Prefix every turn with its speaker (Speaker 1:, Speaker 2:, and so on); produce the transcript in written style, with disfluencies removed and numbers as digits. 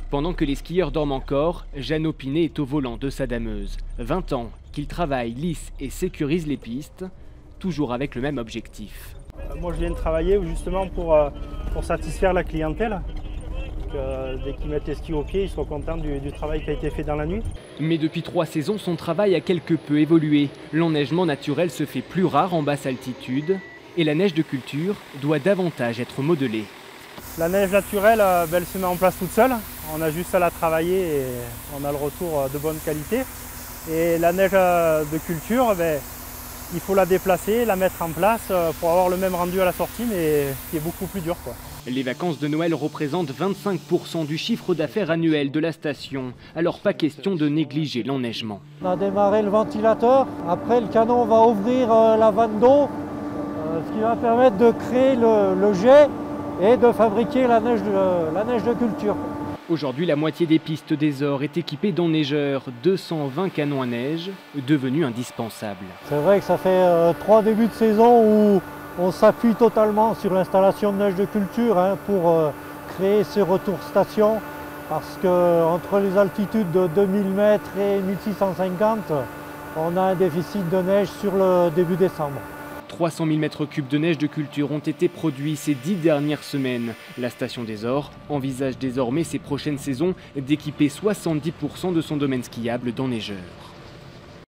Speaker 1: Pendant que les skieurs dorment encore, Jeannot Pinet est au volant de sa dameuse. 20 ans qu'il travaille, lisse et sécurise les pistes, toujours avec le même objectif.
Speaker 2: Moi je viens de travailler justement pour satisfaire la clientèle. Dès qu'ils mettent les skis au pied, ils soient contents du travail qui a été fait dans la nuit.
Speaker 1: Mais depuis 3 saisons, son travail a quelque peu évolué. L'enneigement naturel se fait plus rare en basse altitude et la neige de culture doit davantage être modelée.
Speaker 2: La neige naturelle, elle se met en place toute seule. On a juste à la travailler et on a le retour de bonne qualité. Et la neige de culture, il faut la déplacer, la mettre en place pour avoir le même rendu à la sortie, mais qui est beaucoup plus dur, quoi.
Speaker 1: Les vacances de Noël représentent 25% du chiffre d'affaires annuel de la station, alors pas question de négliger l'enneigement.
Speaker 3: On a démarré le ventilateur, après le canon va ouvrir la vanne d'eau, ce qui va permettre de créer le jet et de fabriquer la neige de culture.
Speaker 1: Aujourd'hui, la moitié des pistes des Ors est équipée d'enneigeurs, 220 canons à neige, devenus indispensables.
Speaker 3: C'est vrai que ça fait 3 débuts de saison où on s'appuie totalement sur l'installation de neige de culture pour créer ces retours stations, parce qu'entre les altitudes de 2000 mètres et 1650, on a un déficit de neige sur le début décembre.
Speaker 1: 300 000 m3 de neige de culture ont été produits ces 10 dernières semaines. La station des Ors envisage désormais ces prochaines saisons d'équiper 70% de son domaine skiable d'enneigeurs.